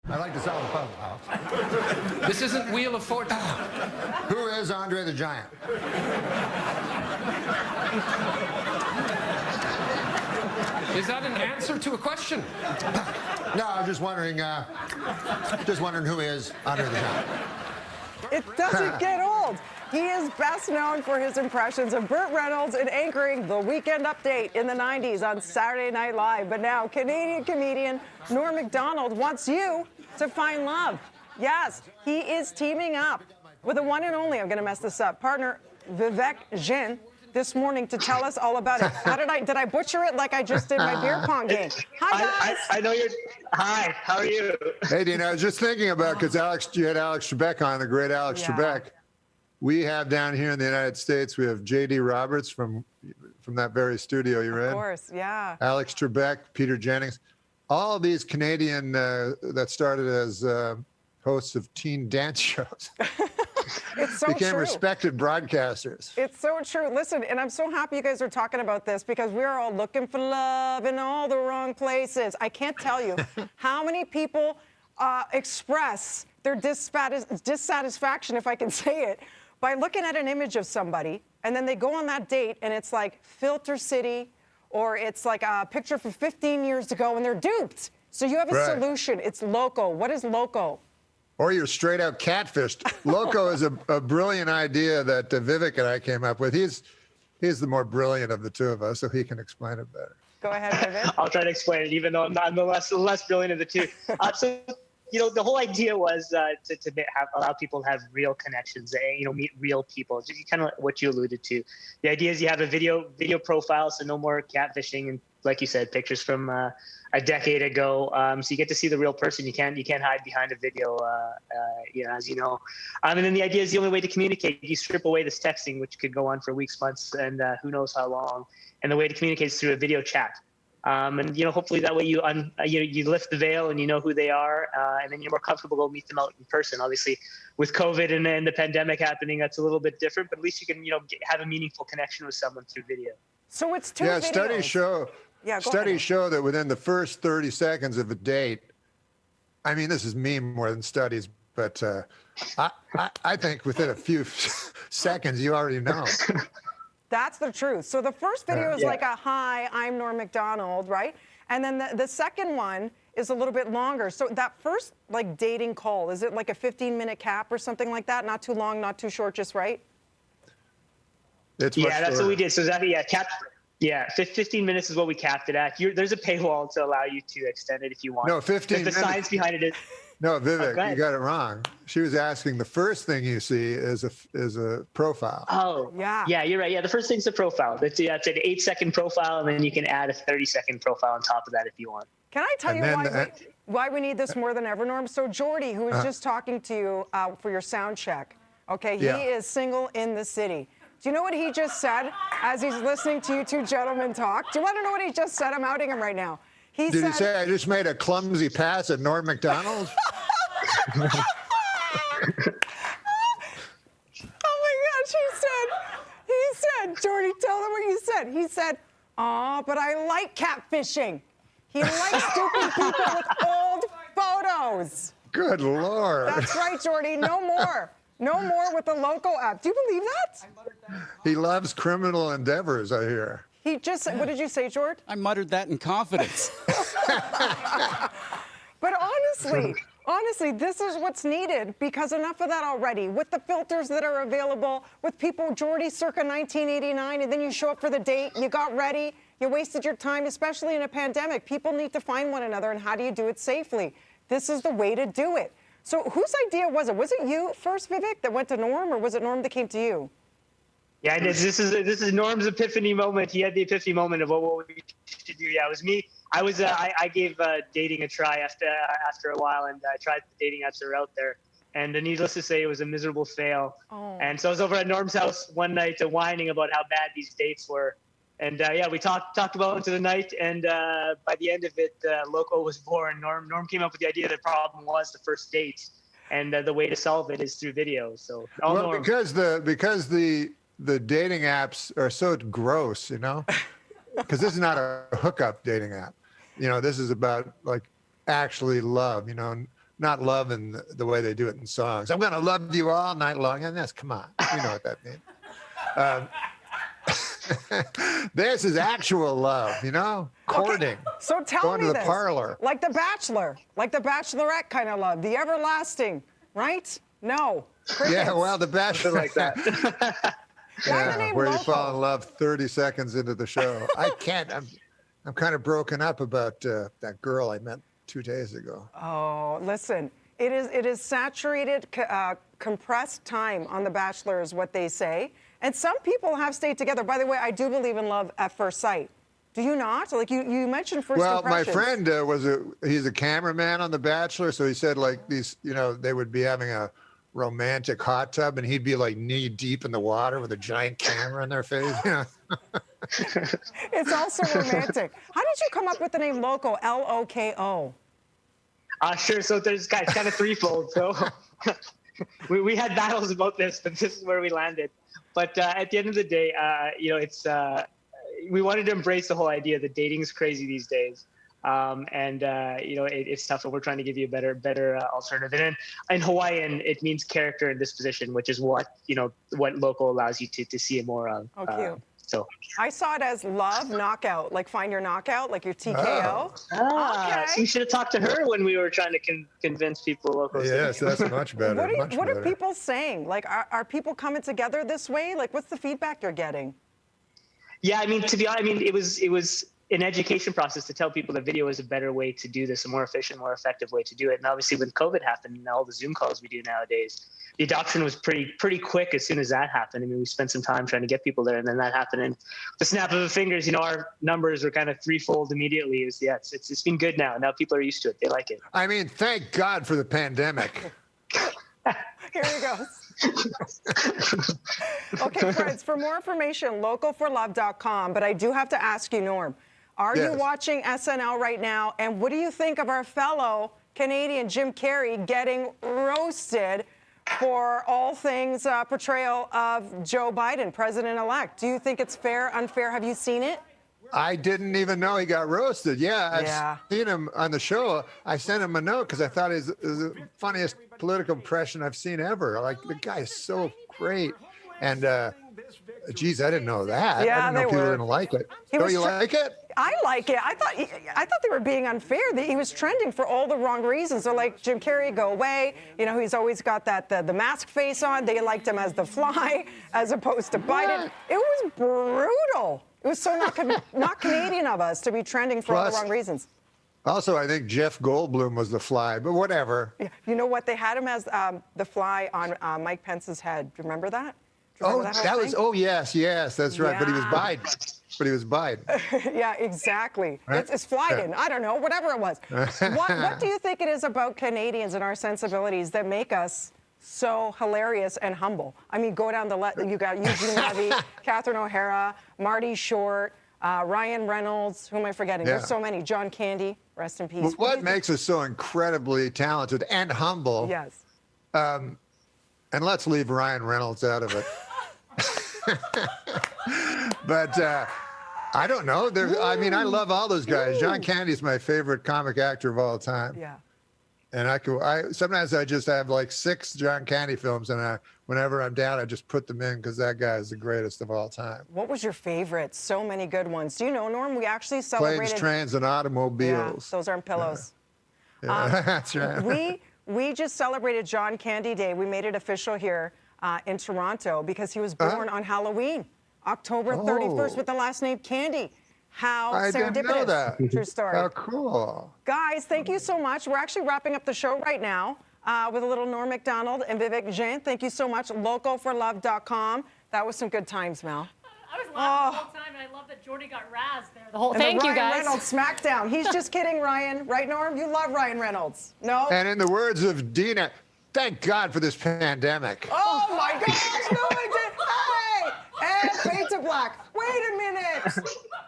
I like to solve the puzzle, Alex. This isn't Wheel of Fortune. Who is Andre the Giant? Is that an answer to a question? No, I was just wondering who is Andre the Giant. It doesn't get old. He is best known for his impressions of Burt Reynolds in anchoring The Weekend Update in the 90s on Saturday Night Live. But now, Canadian comedian Norm Macdonald wants you to find love. Yes, he is teaming up with the one and only, I'm going to mess this up, partner Vivek Jain this morning to tell us all about it. Did I butcher it like I just did my beer pong game? Hi, guys. I know you're. Hi, how are you? Hey, Dean, I was just thinking about, because you had Alex Trebek on, the great Alex Trebek. We have down here in the United States, we have J.D. Roberts from that very studio you're in. Of course, yeah. Alex Trebek, Peter Jennings. All of these Canadian that started as hosts of teen dance shows. It's so became true. respected broadcasters. It's so true. Listen, and I'm so happy you guys are talking about this because we're all looking for love in all the wrong places. I can't tell you how many people express their dissatisfaction, if I can say it, by looking at an image of somebody, and then they go on that date, and it's like Filter City, or it's like a picture from 15 years ago, and they're duped. So you have a solution. It's Loko. What is Loko? Or you're straight out catfished. Loko is a brilliant idea that Vivek and I came up with. He's the more brilliant of the two of us, so he can explain it better. Go ahead, Vivek. I'll try to explain it, even though I'm the less brilliant of the two. So, the whole idea was to allow people to have real connections, meet real people, just kind of what you alluded to. The idea is you have a video profile, so no more catfishing and, like you said, pictures from a decade ago. So you get to see the real person. You can't hide behind a video, as you know. And then the idea is the only way to communicate. You strip away this texting, which could go on for weeks, months, and who knows how long. And the way to communicate is through a video chat. And hopefully that way you lift the veil and you know who they are, and then you're more comfortable to go meet them out in person. Obviously, with COVID and then the pandemic happening, that's a little bit different. But at least you can have a meaningful connection with someone through video. So it's two videos. Studies show that within the first 30 seconds of a date, I mean, this is me more than studies, but I think within a few seconds you already know. That's the truth. So the first video is like a, hi, I'm Norm Macdonald, right? And then the second one is a little bit longer. So that first dating call, is it like a 15-minute cap or something like that? Not too long, not too short, just right? That's what we did. So exactly, capped. Yeah, 15 minutes is what we capped it at. There's a paywall to allow you to extend it if you want. No, 15 minutes. The science behind it is. No, Vivek, you got it wrong. She was asking the first thing you see is a profile. Oh, yeah, you're right. Yeah, the first thing's the profile. It's an 8-second profile, and then you can add a 30-second profile on top of that if you want. Can I tell you why we need this more than ever, Norm? So Jordy, who was just talking to you for your sound check, okay, he is single in the city. Do you know what he just said as he's listening to you two gentlemen talk? Do you want to know what he just said? I'm outing him right now. Did he say, I just made a clumsy pass at Norm Macdonald? Oh my gosh, he said, Jordy, tell them what you said. He said, but I like catfishing. He likes stupid people with old photos. Good Lord. That's right, Jordy, no more. No more with the Loko app. Do you believe that? He loves criminal endeavors, I hear. He just said, what did you say, George? I muttered that in confidence. But honestly, this is what's needed because enough of that already. With the filters that are available, with people, Jordy circa 1989, and then you show up for the date, you got ready, you wasted your time, especially in a pandemic. People need to find one another, and how do you do it safely? This is the way to do it. So whose idea was it? Was it you first, Vivek, that went to Norm, or was it Norm that came to you? Yeah, this is Norm's epiphany moment. He had the epiphany moment of what we should do. Yeah, it was me. I gave dating a try after a while, and I tried the dating apps that are out there. And needless to say, it was a miserable fail. Oh. And so I was over at Norm's house one night whining about how bad these dates were. And we talked about it into the night, and by the end of it, Loko was born. Norm came up with the idea. The problem was the first date, and the way to solve it is through video. So Norm. because the dating apps are so gross, because this is not a hookup dating app. This is about actually love. not love in the way they do it in songs. I'm gonna love you all night long, and that's come on, you know what that means. This is actual love, you know, courting. Okay, so tell going me to the this. parlor. Like The Bachelor, like The Bachelorette kind of love, the everlasting, right? No. Crickets. Yeah, well, the Bachelor like that. Why the name where you Loko? fall in love 30 seconds into the show. I can't. I'm kind of broken up about that girl I met 2 days ago. Oh, listen, it is saturated, compressed time on The Bachelor is what they say. And some people have stayed together. By the way, I do believe in love at first sight. Do you not? Like you mentioned first Well, my impressions. friend he's a cameraman on The Bachelor, so he said like these, you know, they would be having a romantic hot tub, and he'd be like knee deep in the water with a giant camera in their face. You know? It's also romantic. How did you come up with the name Loko? Loko. Sure. So there's kind of threefold. So we had battles about this, but this is where we landed. But at the end of the day, you know, it's we wanted to embrace the whole idea that dating is crazy these days. And you know, it's tough, and we're trying to give you a better alternative. And in Hawaiian, it means character and disposition, which is what, you know, what Loko allows you to see it more of. Oh, cute. So I saw it as love knockout, like find your knockout, like your TKO. Okay. So you should have talked to her when we were trying to convince people Loko. Yes, that's much better. What are people saying? Like, are people coming together this way? Like, what's the feedback you're getting? Yeah, I mean, to be honest, I mean, it was an education process to tell people that video is a better way to do this, a more efficient, more effective way to do it. And obviously, when COVID happened and all the Zoom calls we do nowadays, the adoption was pretty quick as soon as that happened. I mean, we spent some time trying to get people there, and then that happened. And the snap of the fingers, you know, our numbers were kind of threefold immediately. It's been good now. Now people are used to it. They like it. I mean, thank God for the pandemic. Here he goes. Okay, friends, for more information, locoforlove.com. But I do have to ask you, Norm, are you Yes. watching SNL right now? And what do you think of our fellow Canadian Jim Carrey getting roasted for all things portrayal of Joe Biden, president-elect? Do you think it's fair, unfair? Have you seen it? I didn't even know he got roasted. Yeah, Yeah. I've seen him on the show. I sent him a note because I thought it was the funniest political impression I've seen ever. Like, the guy is so great. And, geez, I didn't know that. Yeah, I didn't know they people were. didn't like it. He Don't was you tr- like it? I like it. I thought they were being unfair. That he was trending for all the wrong reasons. So like Jim Carrey, go away. You know, he's always got the mask face on. They liked him as the Fly, as opposed to Biden. It was brutal. It was so not Canadian of us to be trending for all the Plus- wrong reasons. Also, I think Jeff Goldblum was the Fly, but whatever. Yeah. You know what? They had him as the Fly on Mike Pence's head. Do you remember that? Do you Oh, remember whole thing? yes, that's right. But he was Yeah. Biden. Yeah, exactly. Right? It's Flyden. I don't know, whatever it was. What do you think it is about Canadians and our sensibilities that make us so hilarious and humble? I mean, go down the list. You got Eugene Levy, Catherine O'Hara, Marty Short, Ryan Reynolds. Who am I forgetting? Yeah. There's so many. John Candy, rest in peace. What makes us so incredibly talented and humble? Yes. And let's leave Ryan Reynolds out of it. But I don't know. I mean, I love all those guys. John Candy's my favorite comic actor of all time. Yeah. And sometimes I just have like 6 John Candy films, and whenever I'm down, I just put them in because that guy is the greatest of all time. What was your favorite? So many good ones. Do you know, Norm? We actually Planes, celebrated. trains, and Yeah, automobiles. those aren't pillows. Yeah, that's right. We just celebrated John Candy Day. We made it official here in Toronto because he was born on Halloween, October 31st, with the last name Candy. How I serendipitous. didn't know that. True story. How cool. Guys, thank you so much. We're actually wrapping up the show right now with a little Norm Macdonald and Vivek Jain. Thank you so much. Locoforlove.com. That was some good times, Mel. I was laughing the whole time, and I love that Jordy got razzed there. The whole And thank the you Ryan guys. Reynolds smackdown. He's just kidding, Ryan. Right, Norm? You love Ryan Reynolds. No? And in the words of Dina, thank God for this pandemic. Oh my gosh, no, I did. Hey! And fade to black. Wait a minute.